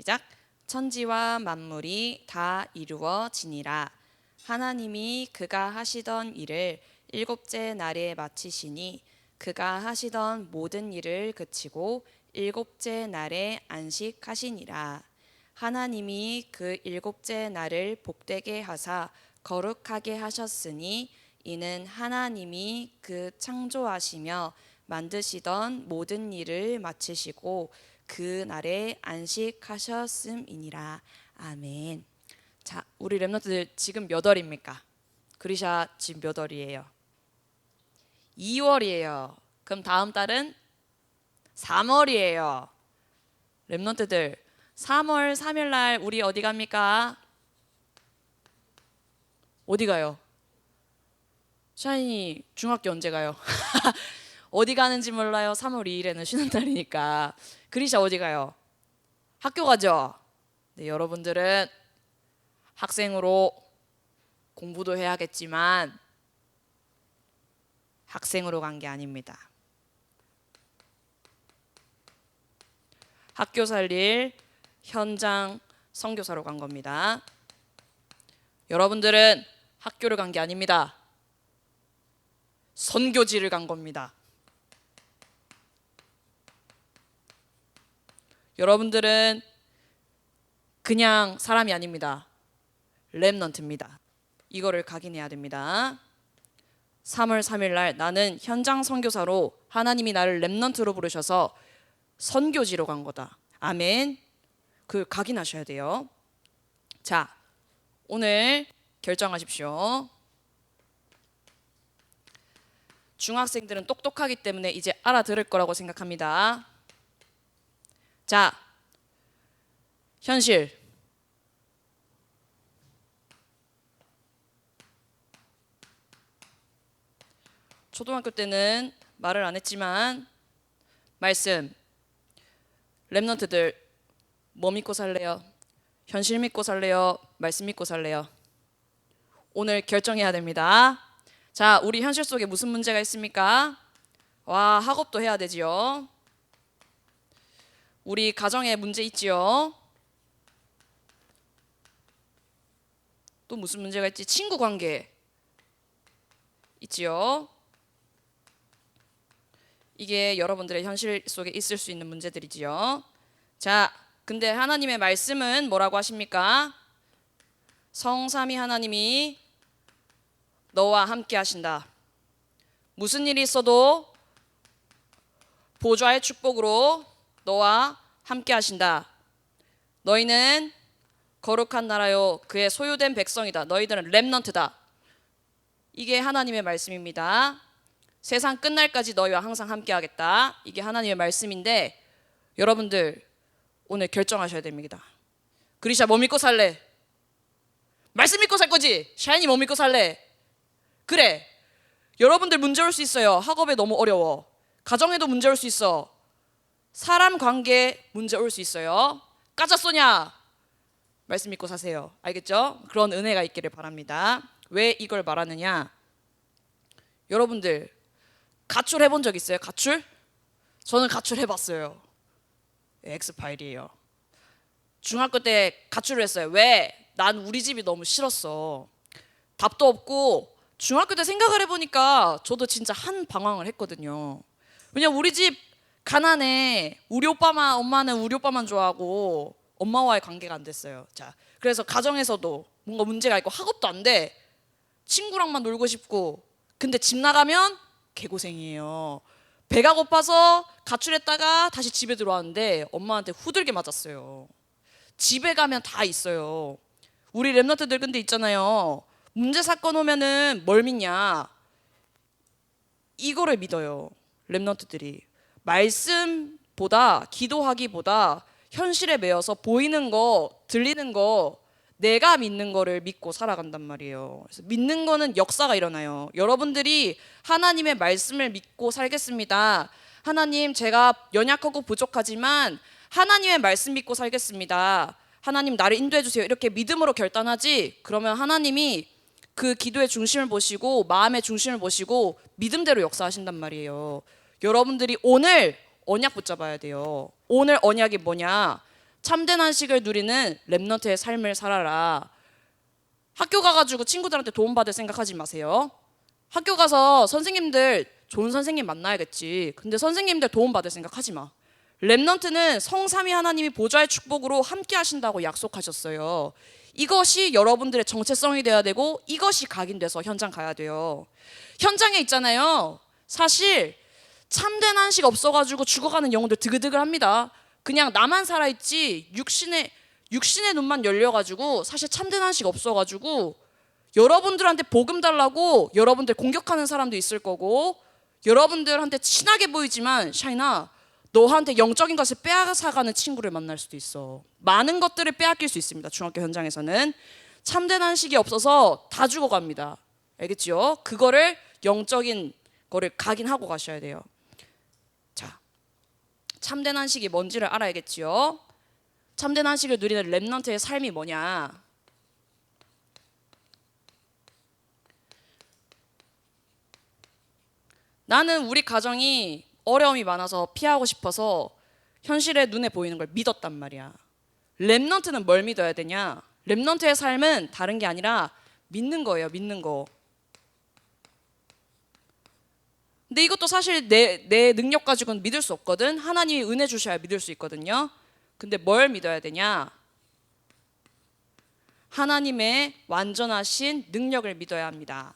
시작. 천지와 만물이 다 이루어지니라. 하나님이 그가 하시던 일을 일곱째 날에 마치시니 그가 하시던 모든 일을 그치고 일곱째 날에 안식하시니라. 하나님이 그 일곱째 날을 복되게 하사 거룩하게 하셨으니 이는 하나님이 그 창조하시며 만드시던 모든 일을 마치시고 그 날에 안식하셨음이니라. 아멘. 자, 우리 랩런트들 지금 몇 월입니까? 그리샤 지금 몇 월이에요? 2월이에요. 그럼 다음 달은 3월이에요. 랩런트들 3월 3일 날 우리 어디 갑니까? 어디 가요? 샤이니 중학교 언제 가요? 어디 가는지 몰라요. 3월 2일에는 쉬는 날이니까. 그리샤 어디 가요? 학교 가죠? 네, 여러분들은 학생으로 공부도 해야겠지만 학생으로 간 게 아닙니다. 학교 살릴 현장 선교사로 간 겁니다. 여러분들은 학교를 간 게 아닙니다. 선교지를 간 겁니다. 여러분들은 그냥 사람이 아닙니다. 렘넌트입니다. 이거를 각인해야 됩니다. 3월 3일 날 나는 현장 선교사로 하나님이 나를 렘넌트로 부르셔서 선교지로 간 거다. 아멘. 그 각인하셔야 돼요. 자, 오늘 결정하십시오. 중학생들은 똑똑하기 때문에 이제 알아들을 거라고 생각합니다. 자, 현실. 초등학교 때는 말을 안 했지만 말씀. 랩런트들 뭐 믿고 살래요? 현실 믿고 살래요? 말씀 믿고 살래요? 오늘 결정해야 됩니다. 자, 우리 현실 속에 무슨 문제가 있습니까? 와, 학업도 해야 되지요. 우리 가정에 문제 있지요. 또 무슨 문제가 있지? 친구 관계 있지요. 이게 여러분들의 현실 속에 있을 수 있는 문제들이지요. 자, 근데 하나님의 말씀은 뭐라고 하십니까? 성삼위 하나님이 너와 함께 하신다. 무슨 일이 있어도 보좌의 축복으로 너와 함께 하신다. 너희는 거룩한 나라요 그의 소유된 백성이다. 너희들은 렘넌트다. 이게 하나님의 말씀입니다. 세상 끝날까지 너희와 항상 함께 하겠다. 이게 하나님의 말씀인데 여러분들 오늘 결정하셔야 됩니다. 그리샤 뭐 믿고 살래? 말씀 믿고 살 거지? 샤이니 뭐 믿고 살래? 그래. 여러분들 문제 올 수 있어요. 학업에 너무 어려워. 가정에도 문제 올 수 있어. 사람 관계에 문제 올 수 있어요. 까졌소냐? 말씀 믿고 사세요. 알겠죠? 그런 은혜가 있기를 바랍니다. 왜 이걸 말하느냐? 여러분들 가출 해본 적 있어요? 가출? 저는 가출 해봤어요. 엑스파일이에요. 중학교 때 가출을 했어요. 왜? 난 우리 집이 너무 싫었어. 답도 없고 중학교 때 생각을 해보니까 저도 진짜 한 방황을 했거든요. 왜냐면 우리 집 가난해. 우리 엄마는 우리 오빠만 좋아하고 엄마와의 관계가 안 됐어요. 자, 그래서 가정에서도 뭔가 문제가 있고 학업도 안 돼. 친구랑만 놀고 싶고 근데 집 나가면 개고생이에요. 배가 고파서 가출했다가 다시 집에 들어왔는데 엄마한테 후들게 맞았어요. 집에 가면 다 있어요. 우리 랩런트들 근데 있잖아요. 문제 사건 오면은 뭘 믿냐? 이거를 믿어요. 랩런트들이. 말씀보다 기도하기보다 현실에 매여서 보이는 거, 들리는 거 내가 믿는 거를 믿고 살아간단 말이에요. 그래서 믿는 거는 역사가 일어나요. 여러분들이 하나님의 말씀을 믿고 살겠습니다. 하나님, 제가 연약하고 부족하지만 하나님의 말씀 믿고 살겠습니다. 하나님 나를 인도해 주세요. 이렇게 믿음으로 결단하지. 그러면 하나님이 그 기도의 중심을 보시고 마음의 중심을 보시고 믿음대로 역사하신단 말이에요. 여러분들이 오늘 언약 붙잡아야 돼요. 오늘 언약이 뭐냐? 참된 안식을 누리는 렘넌트의 삶을 살아라. 학교 가가지고 친구들한테 도움받을 생각하지 마세요. 학교 가서 선생님들 좋은 선생님 만나야겠지. 근데 선생님들 도움받을 생각하지 마. 렘넌트는 성삼위 하나님이 보좌의 축복으로 함께 하신다고 약속하셨어요. 이것이 여러분들의 정체성이 돼야 되고 이것이 각인돼서 현장 가야 돼요. 현장에 있잖아요. 사실 참된 안식 없어가지고 죽어가는 영혼들 드글드글합니다. 그냥 나만 살아있지 육신의 눈만 열려가지고 사실 참된 안식 없어가지고 여러분들한테 복음 달라고 여러분들 공격하는 사람도 있을 거고 여러분들한테 친하게 보이지만 샤이나 너한테 영적인 것을 빼앗아가는 친구를 만날 수도 있어. 많은 것들을 빼앗길 수 있습니다. 중학교 현장에서는 참된 안식이 없어서 다 죽어갑니다. 알겠죠? 그거를 영적인 거를 각인하고 가셔야 돼요. 자, 참된 안식이 뭔지를 알아야겠지요. 참된 안식을 누리는 렘넌트의 삶이 뭐냐? 나는 우리 가정이 어려움이 많아서 피하고 싶어서 현실에 눈에 보이는 걸 믿었단 말이야. 렘넌트는 뭘 믿어야 되냐? 렘넌트의 삶은 다른 게 아니라 믿는 거예요. 믿는 거. 근데 이것도 사실 내 능력 가지고는 믿을 수 없거든. 하나님이 은혜 주셔야 믿을 수 있거든요. 근데 뭘 믿어야 되냐? 하나님의 완전하신 능력을 믿어야 합니다.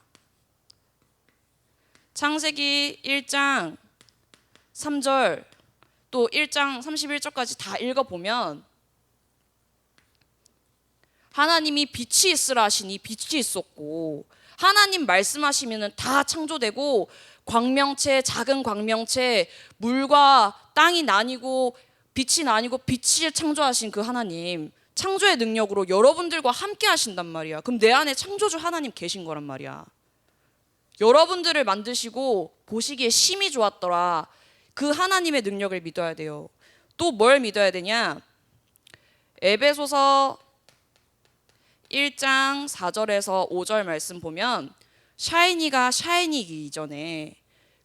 창세기 1장 3절 또 1장 31절까지 다 읽어보면 하나님이 빛이 있으라 하시니 빛이 있었고 하나님 말씀하시면 다 창조되고 광명체, 작은 광명체, 물과 땅이 나뉘고 빛이 나뉘고 빛을 창조하신 그 하나님 창조의 능력으로 여러분들과 함께 하신단 말이야. 그럼 내 안에 창조주 하나님 계신 거란 말이야. 여러분들을 만드시고 보시기에 심히 좋았더라. 그 하나님의 능력을 믿어야 돼요. 또 뭘 믿어야 되냐? 에베소서 1장 4절에서 5절 말씀 보면 샤이니가 샤이니이기 이전에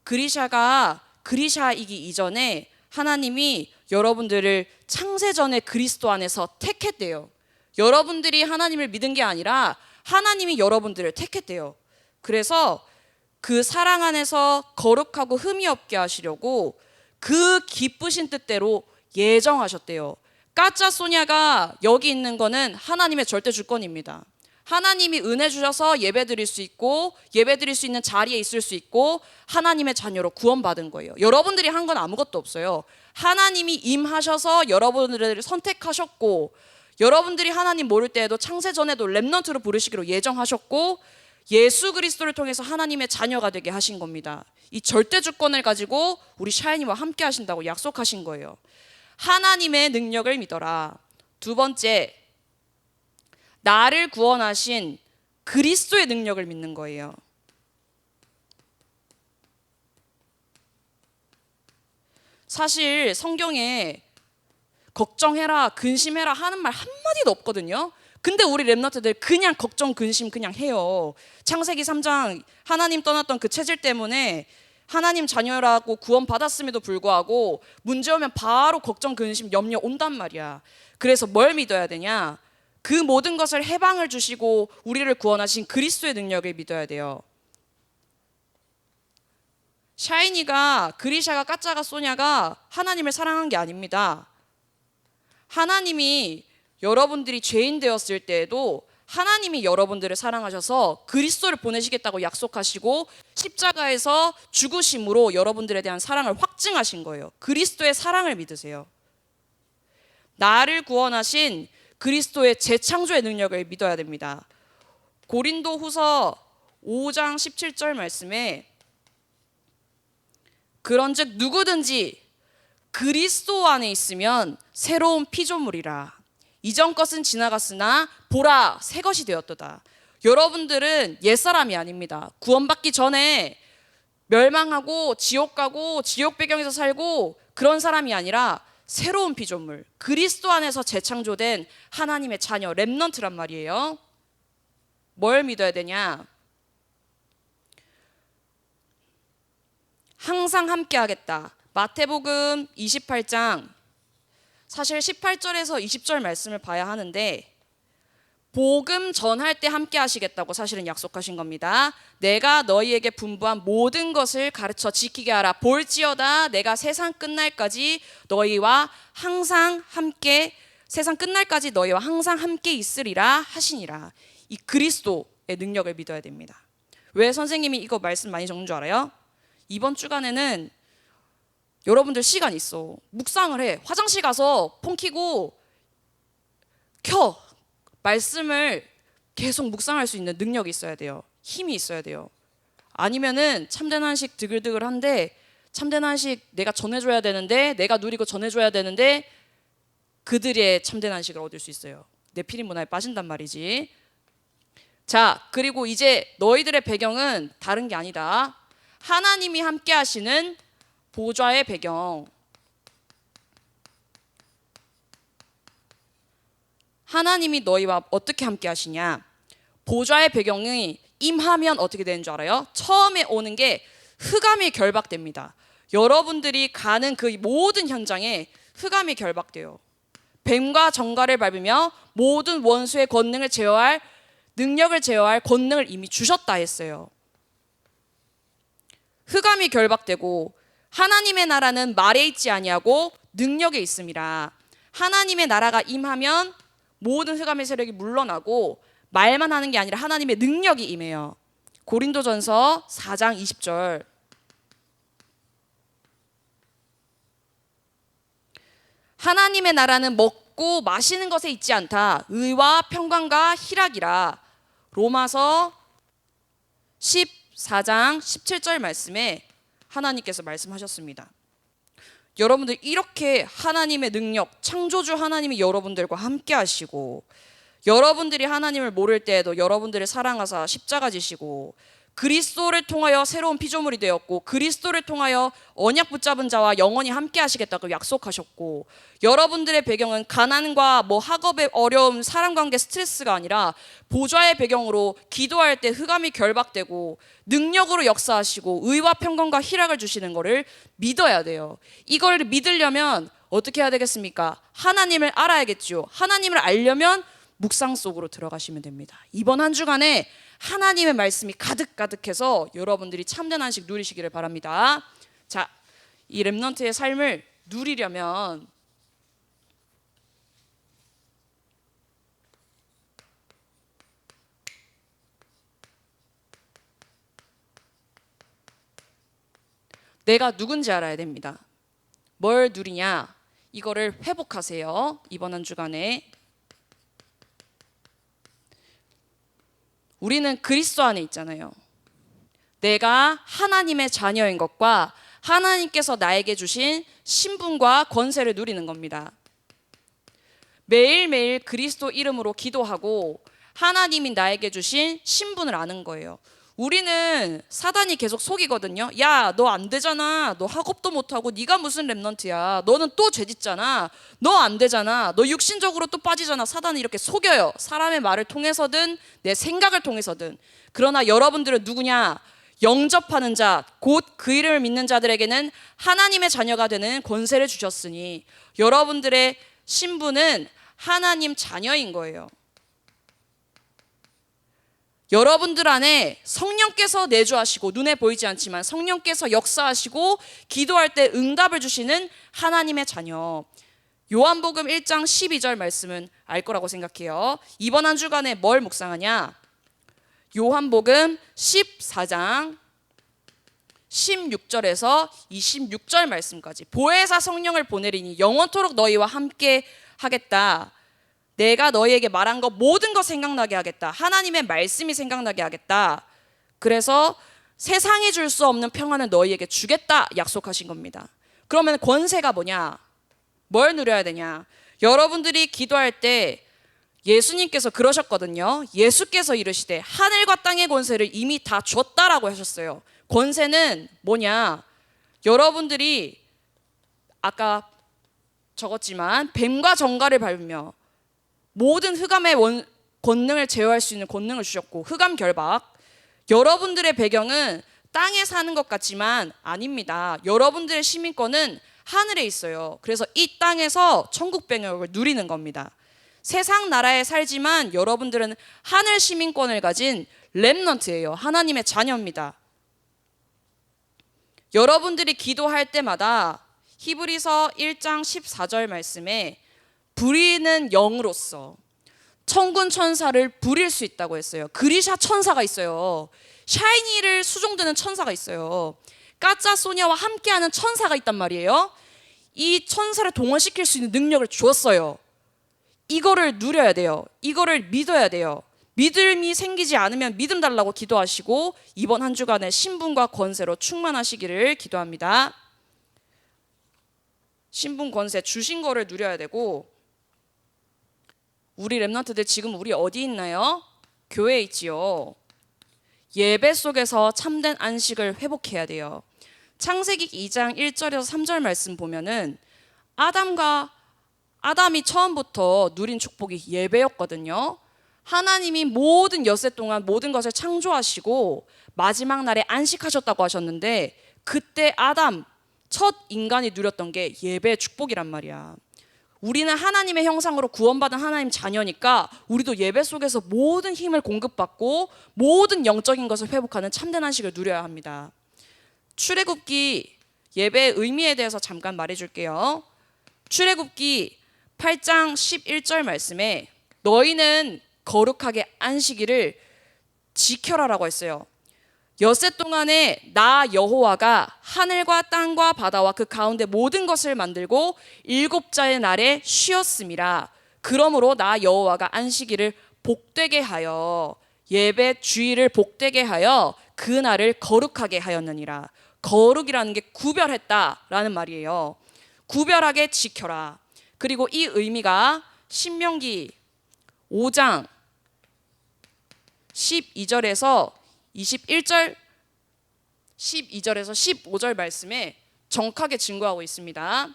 그리샤가 그리샤이기 이전에 하나님이 여러분들을 창세전에 그리스도 안에서 택했대요. 여러분들이 하나님을 믿은 게 아니라 하나님이 여러분들을 택했대요. 그래서 그 사랑 안에서 거룩하고 흠이 없게 하시려고 그 기쁘신 뜻대로 예정하셨대요. 까짜 소냐가 여기 있는 거는 하나님의 절대 주권입니다. 하나님이 은혜 주셔서 예배 드릴 수 있고 예배 드릴 수 있는 자리에 있을 수 있고 하나님의 자녀로 구원받은 거예요. 여러분들이 한 건 아무것도 없어요. 하나님이 임하셔서 여러분들을 선택하셨고 여러분들이 하나님 모를 때에도 창세전에도 렘넌트로 부르시기로 예정하셨고 예수 그리스도를 통해서 하나님의 자녀가 되게 하신 겁니다. 이 절대 주권을 가지고 우리 샤이니와 함께 하신다고 약속하신 거예요. 하나님의 능력을 믿어라. 두 번째, 나를 구원하신 그리스도의 능력을 믿는 거예요. 사실 성경에 걱정해라, 근심해라 하는 말 한마디도 없거든요. 근데 우리 렘넌트들 그냥 걱정, 근심 그냥 해요. 창세기 3장 하나님 떠났던 그 체질 때문에 하나님 자녀라고 구원받았음에도 불구하고 문제 오면 바로 걱정, 근심, 염려 온단 말이야. 그래서 뭘 믿어야 되냐? 그 모든 것을 해방을 주시고 우리를 구원하신 그리스도의 능력을 믿어야 돼요. 샤이니가 그리샤가 까짜가 소냐가 하나님을 사랑한 게 아닙니다. 하나님이 여러분들이 죄인 되었을 때에도 하나님이 여러분들을 사랑하셔서 그리스도를 보내시겠다고 약속하시고 십자가에서 죽으심으로 여러분들에 대한 사랑을 확증하신 거예요. 그리스도의 사랑을 믿으세요. 나를 구원하신 그리스도의 재창조의 능력을 믿어야 됩니다. 고린도 후서 5장 17절 말씀에 그런즉 누구든지 그리스도 안에 있으면 새로운 피조물이라. 이전 것은 지나갔으나 보라 새 것이 되었도다. 여러분들은 옛사람이 아닙니다. 구원받기 전에 멸망하고 지옥 가고 지옥 배경에서 살고 그런 사람이 아니라 새로운 피조물, 그리스도 안에서 재창조된 하나님의 자녀, 렘넌트란 말이에요. 뭘 믿어야 되냐? 항상 함께 하겠다. 마태복음 28장 사실 18절에서 20절 말씀을 봐야 하는데 복음 전할 때 함께 하시겠다고 사실은 약속하신 겁니다. 내가 너희에게 분부한 모든 것을 가르쳐 지키게 하라. 볼지어다 내가 세상 끝날까지 너희와 항상 함께 세상 끝날까지 너희와 항상 함께 있으리라 하시니라. 이 그리스도의 능력을 믿어야 됩니다. 왜 선생님이 이거 말씀 많이 적는 줄 알아요? 이번 주간에는 여러분들 시간 있어. 묵상을 해. 화장실 가서 폰 켜고 켜. 말씀을 계속 묵상할 수 있는 능력이 있어야 돼요. 힘이 있어야 돼요. 아니면은 참된 한식 드글드글한데 참된 한식 내가 전해줘야 되는데 내가 누리고 전해줘야 되는데 그들의 참된 한식을 얻을 수 있어요. 네피림 문화에 빠진단 말이지. 자, 그리고 이제 너희들의 배경은 다른 게 아니다. 하나님이 함께 하시는 보좌의 배경. 하나님이 너희와 어떻게 함께 하시냐? 보좌의 배경이 임하면 어떻게 되는 줄 알아요? 처음에 오는 게 흑암이 결박됩니다. 여러분들이 가는 그 모든 현장에 흑암이 결박돼요. 뱀과 정갈을 밟으며 모든 원수의 권능을 제어할 능력을 제어할 권능을 이미 주셨다 했어요. 흑암이 결박되고 하나님의 나라는 말에 있지 아니하고 능력에 있습니다. 하나님의 나라가 임하면 모든 흑암의 세력이 물러나고 말만 하는 게 아니라 하나님의 능력이 임해요. 고린도전서 4장 20절. 하나님의 나라는 먹고 마시는 것에 있지 않다. 의와 평강과 희락이라. 로마서 14장 17절 말씀에 하나님께서 말씀하셨습니다. 여러분들 이렇게 하나님의 능력, 창조주 하나님이 여러분들과 함께 하시고 여러분들이 하나님을 모를 때에도 여러분들을 사랑하사 십자가 지시고 그리스도를 통하여 새로운 피조물이 되었고 그리스도를 통하여 언약 붙잡은 자와 영원히 함께 하시겠다고 약속하셨고 여러분들의 배경은 가난과 학업의 어려움, 사람관계 스트레스가 아니라 보좌의 배경으로 기도할 때 흑암이 결박되고 능력으로 역사하시고 의와 평강과 희락을 주시는 것을 믿어야 돼요. 이걸 믿으려면 어떻게 해야 되겠습니까? 하나님을 알아야겠죠. 하나님을 알려면 묵상 속으로 들어가시면 됩니다. 이번 한 주간에 하나님의 말씀이 가득가득해서 여러분들이 참된 안식 누리시기를 바랍니다. 자, 이 렘넌트의 삶을 누리려면 내가 누군지 알아야 됩니다. 뭘 누리냐? 이거를 회복하세요. 이번 한 주간에 우리는 그리스도 안에 있잖아요. 내가 하나님의 자녀인 것과 하나님께서 나에게 주신 신분과 권세를 누리는 겁니다. 매일매일 그리스도 이름으로 기도하고 하나님이 나에게 주신 신분을 아는 거예요. 우리는 사단이 계속 속이거든요. 야, 너 안 되잖아. 너 학업도 못하고 네가 무슨 렘넌트야. 너는 또 죄짓잖아. 너 안 되잖아. 너 육신적으로 또 빠지잖아. 사단이 이렇게 속여요. 사람의 말을 통해서든 내 생각을 통해서든. 그러나 여러분들은 누구냐? 영접하는 자, 곧 그 이름을 믿는 자들에게는 하나님의 자녀가 되는 권세를 주셨으니 여러분들의 신분은 하나님 자녀인 거예요. 여러분들 안에 성령께서 내주하시고 눈에 보이지 않지만 성령께서 역사하시고 기도할 때 응답을 주시는 하나님의 자녀. 요한복음 1장 12절 말씀은 알 거라고 생각해요. 이번 한 주간에 뭘 묵상하냐? 요한복음 14장 16절에서 26절 말씀까지 보혜사 성령을 보내리니 영원토록 너희와 함께 하겠다. 내가 너희에게 말한 것 모든 것 생각나게 하겠다. 하나님의 말씀이 생각나게 하겠다. 그래서 세상이 줄 수 없는 평안을 너희에게 주겠다 약속하신 겁니다. 그러면 권세가 뭐냐? 뭘 누려야 되냐? 여러분들이 기도할 때 예수님께서 그러셨거든요. 예수께서 이르시되 하늘과 땅의 권세를 이미 다 줬다라고 하셨어요. 권세는 뭐냐? 여러분들이 아까 적었지만 뱀과 정갈을 밟으며 모든 흑암의 권능을 제어할 수 있는 권능을 주셨고 흑암 결박. 여러분들의 배경은 땅에 사는 것 같지만 아닙니다. 여러분들의 시민권은 하늘에 있어요. 그래서 이 땅에서 천국 병역을 누리는 겁니다. 세상 나라에 살지만 여러분들은 하늘 시민권을 가진 렘넌트예요. 하나님의 자녀입니다. 여러분들이 기도할 때마다 히브리서 1장 14절 말씀에 부리는 영으로서 천군 천사를 부릴 수 있다고 했어요. 그리샤 천사가 있어요. 샤이니를 수종드는 천사가 있어요. 까짜 소녀와 함께하는 천사가 있단 말이에요. 이 천사를 동원시킬 수 있는 능력을 주었어요. 이거를 누려야 돼요. 이거를 믿어야 돼요. 믿음이 생기지 않으면 믿음 달라고 기도하시고 이번 한 주간에 신분과 권세로 충만하시기를 기도합니다. 신분 권세 주신 거를 누려야 되고, 우리 렘넌트들 지금 우리 어디 있나요? 교회에 있지요. 예배 속에서 참된 안식을 회복해야 돼요. 창세기 2장 1절에서 3절 말씀 보면은 아담이 처음부터 누린 축복이 예배였거든요. 하나님이 모든 엿새 동안 모든 것을 창조하시고 마지막 날에 안식하셨다고 하셨는데, 그때 아담 첫 인간이 누렸던 게 예배의 축복이란 말이야. 우리는 하나님의 형상으로 구원받은 하나님 자녀니까 우리도 예배 속에서 모든 힘을 공급받고 모든 영적인 것을 회복하는 참된 안식을 누려야 합니다. 출애굽기 예배의 의미에 대해서 잠깐 말해줄게요. 출애굽기 8장 11절 말씀에 너희는 거룩하게 안식일을 지켜라라고 했어요. 엿새 동안에 나 여호와가 하늘과 땅과 바다와 그 가운데 모든 것을 만들고 일곱째의 날에 쉬었음이라. 그러므로 나 여호와가 안식일을 복되게 하여, 예배 주일을 복되게 하여 그 날을 거룩하게 하였느니라. 거룩이라는 게 구별했다라는 말이에요. 구별하게 지켜라. 그리고 이 의미가 신명기 5장 12절에서 12절에서 15절 말씀에 정확하게 증거하고 있습니다.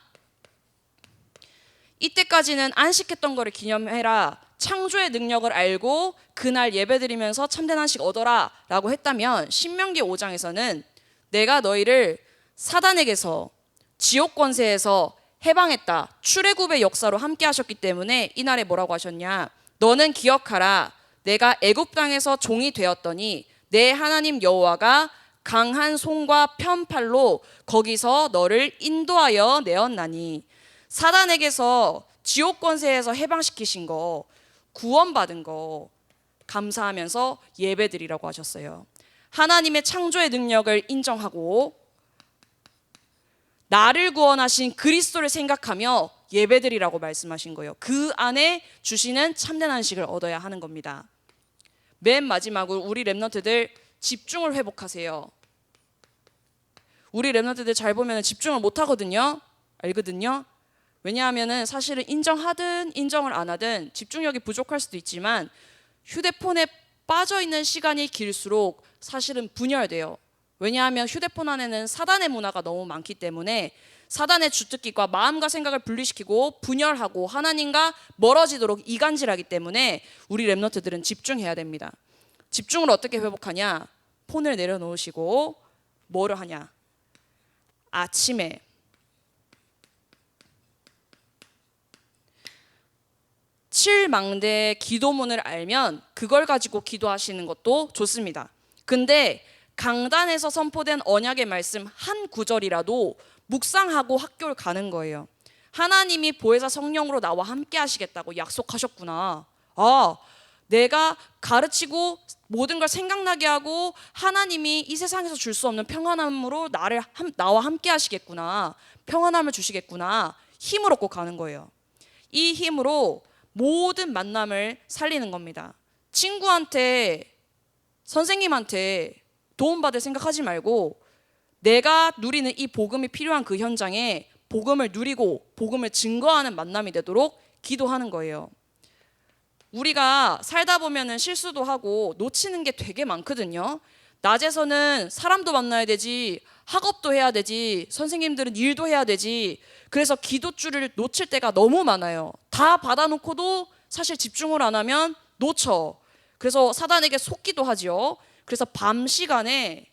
이때까지는 안식했던 거를 기념해라, 창조의 능력을 알고 그날 예배드리면서 참된 안식 얻어라 라고 했다면, 신명기 5장에서는 내가 너희를 사단에게서, 지옥 권세에서 해방했다, 출애굽의 역사로 함께 하셨기 때문에 이날에 뭐라고 하셨냐, 너는 기억하라, 내가 애굽 땅에서 종이 되었더니 내 하나님 여호와가 강한 손과 편팔로 거기서 너를 인도하여 내었나니. 사단에게서, 지옥 권세에서 해방시키신 거, 구원받은 거 감사하면서 예배드리라고 하셨어요. 하나님의 창조의 능력을 인정하고 나를 구원하신 그리스도를 생각하며 예배드리라고 말씀하신 거예요. 그 안에 주시는 참된 안식을 얻어야 하는 겁니다. 맨 마지막으로 우리 렘넌트들 집중을 회복하세요. 우리 렘넌트들 잘 보면 집중을 못 하거든요. 알거든요. 왜냐하면 사실은 인정하든 인정을 안 하든 집중력이 부족할 수도 있지만 휴대폰에 빠져 있는 시간이 길수록 사실은 분열돼요. 왜냐하면 휴대폰 안에는 사단의 문화가 너무 많기 때문에 사단의 주특기과 마음과 생각을 분리시키고 분열하고 하나님과 멀어지도록 이간질하기 때문에 우리 렘넌트들은 집중해야 됩니다. 집중을 어떻게 회복하냐? 폰을 내려놓으시고 뭐를 하냐? 아침에 칠망대 기도문을 알면 그걸 가지고 기도하시는 것도 좋습니다. 근데 강단에서 선포된 언약의 말씀 한 구절이라도 묵상하고 학교를 가는 거예요. 하나님이 보혜사 성령으로 나와 함께 하시겠다고 약속하셨구나. 내가 가르치고 모든 걸 생각나게 하고 하나님이 이 세상에서 줄 수 없는 평안함으로 나와 함께 하시겠구나. 평안함을 주시겠구나. 힘을 얻고 가는 거예요. 이 힘으로 모든 만남을 살리는 겁니다. 친구한테, 선생님한테 도움받을 생각하지 말고 내가 누리는 이 복음이 필요한 그 현장에 복음을 누리고 복음을 증거하는 만남이 되도록 기도하는 거예요. 우리가 살다 보면은 실수도 하고 놓치는 게 되게 많거든요. 낮에서는 사람도 만나야 되지, 학업도 해야 되지, 선생님들은 일도 해야 되지. 그래서 기도줄을 놓칠 때가 너무 많아요. 다 받아놓고도 사실 집중을 안 하면 놓쳐. 그래서 사단에게 속기도 하죠. 그래서 밤 시간에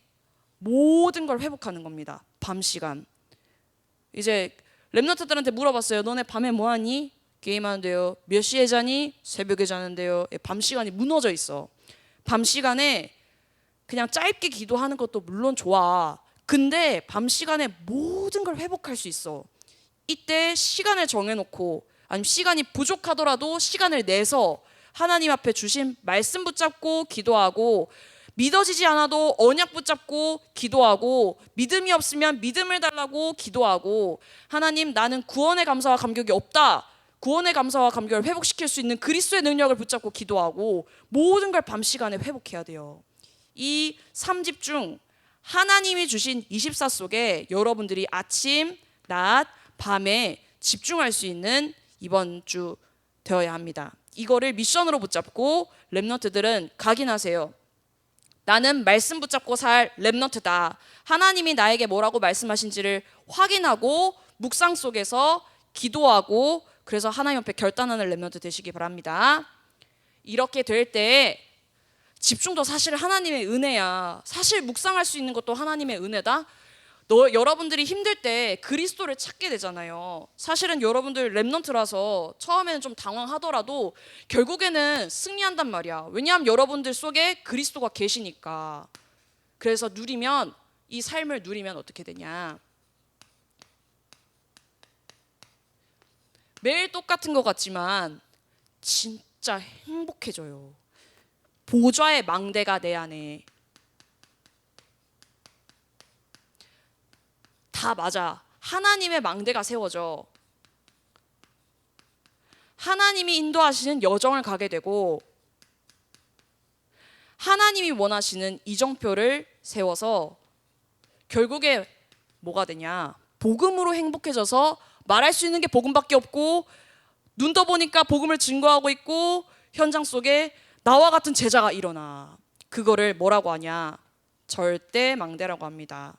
모든 걸 회복하는 겁니다. 밤 시간. 이제 렘넌트들한테 물어봤어요. 너네 밤에 뭐하니? 게임하는데요. 몇 시에 자니? 새벽에 자는데요. 밤 시간이 무너져 있어. 밤 시간에 그냥 짧게 기도하는 것도 물론 좋아. 근데 밤 시간에 모든 걸 회복할 수 있어. 이때 시간을 정해놓고 아니면 시간이 부족하더라도 시간을 내서 하나님 앞에 주신 말씀 붙잡고 기도하고, 믿어지지 않아도 언약 붙잡고 기도하고, 믿음이 없으면 믿음을 달라고 기도하고, 하나님 나는 구원의 감사와 감격이 없다, 구원의 감사와 감격을 회복시킬 수 있는 그리스도의 능력을 붙잡고 기도하고, 모든 걸 밤 시간에 회복해야 돼요. 이 3집 중 하나님이 주신 24 속에 여러분들이 아침, 낮, 밤에 집중할 수 있는 이번 주 되어야 합니다. 이거를 미션으로 붙잡고 렘넌트들은 각인하세요. 나는 말씀 붙잡고 살 렘넌트다. 하나님이 나에게 뭐라고 말씀하신지를 확인하고 묵상 속에서 기도하고, 그래서 하나님 앞에 결단하는 렘넌트 되시기 바랍니다. 이렇게 될 때 집중도 사실 하나님의 은혜야. 사실 묵상할 수 있는 것도 하나님의 은혜다. 여러분들이 힘들 때 그리스도를 찾게 되잖아요. 사실은 여러분들 렘넌트라서 처음에는 좀 당황하더라도 결국에는 승리한단 말이야. 왜냐하면 여러분들 속에 그리스도가 계시니까. 그래서 이 삶을 누리면 어떻게 되냐, 매일 똑같은 것 같지만 진짜 행복해져요. 보좌의 망대가 내 안에. 다 맞아. 하나님의 망대가 세워져. 하나님이 인도하시는 여정을 가게 되고, 하나님이 원하시는 이정표를 세워서 결국에 뭐가 되냐, 복음으로 행복해져서 말할 수 있는 게 복음밖에 없고, 눈 떠보니까 복음을 증거하고 있고, 현장 속에 나와 같은 제자가 일어나. 그거를 뭐라고 하냐, 절대 망대라고 합니다.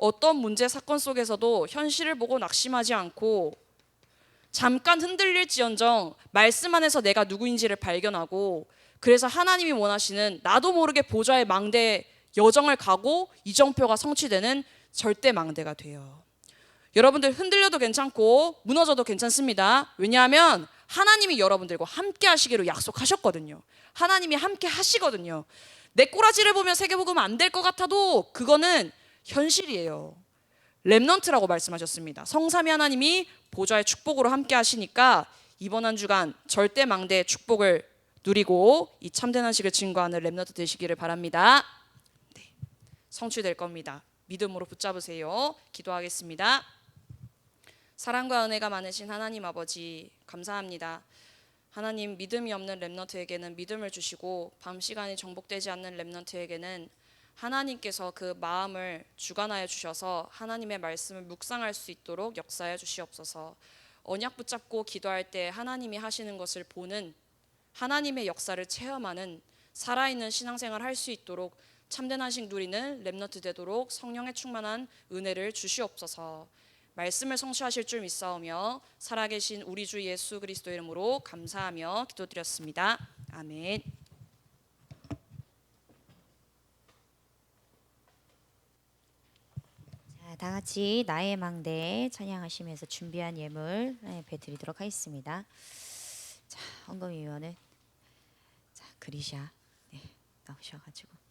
어떤 문제 사건 속에서도 현실을 보고 낙심하지 않고 잠깐 흔들릴지언정 말씀 안에서 내가 누구인지를 발견하고, 그래서 하나님이 원하시는 나도 모르게 보좌의 망대 여정을 가고 이정표가 성취되는 절대 망대가 돼요. 여러분들 흔들려도 괜찮고 무너져도 괜찮습니다. 왜냐하면 하나님이 여러분들과 함께 하시기로 약속하셨거든요. 하나님이 함께 하시거든요. 내 꼬라지를 보면 세계복음 안 될 것 같아도 그거는 현실이에요. 렘넌트라고 말씀하셨습니다. 성삼위 하나님이 보좌의 축복으로 함께 하시니까 이번 한 주간 절대 망대의 축복을 누리고 이 참된 안식을 증거하는 렘넌트 되시기를 바랍니다. 네, 성취될 겁니다. 믿음으로 붙잡으세요. 기도하겠습니다. 사랑과 은혜가 많으신 하나님 아버지, 감사합니다. 하나님, 믿음이 없는 렘넌트에게는 믿음을 주시고 밤 시간이 정복되지 않는 렘넌트에게는 하나님께서 그 마음을 주관하여 주셔서 하나님의 말씀을 묵상할 수 있도록 역사하여 주시옵소서. 언약 붙잡고 기도할 때 하나님이 하시는 것을 보는, 하나님의 역사를 체험하는 살아있는 신앙생활 할 수 있도록 참된 안식 누리는 렘넌트 되도록 성령의 충만한 은혜를 주시옵소서. 말씀을 성취하실 줄 믿사오며 살아계신 우리 주 예수 그리스도 이름으로 감사하며 기도드렸습니다. 아멘. 다 같이 나의 망대 찬양하시면서 준비한 예물 배드리도록 하겠습니다. 자, 헌금위원은 그리샤 나오셔가지고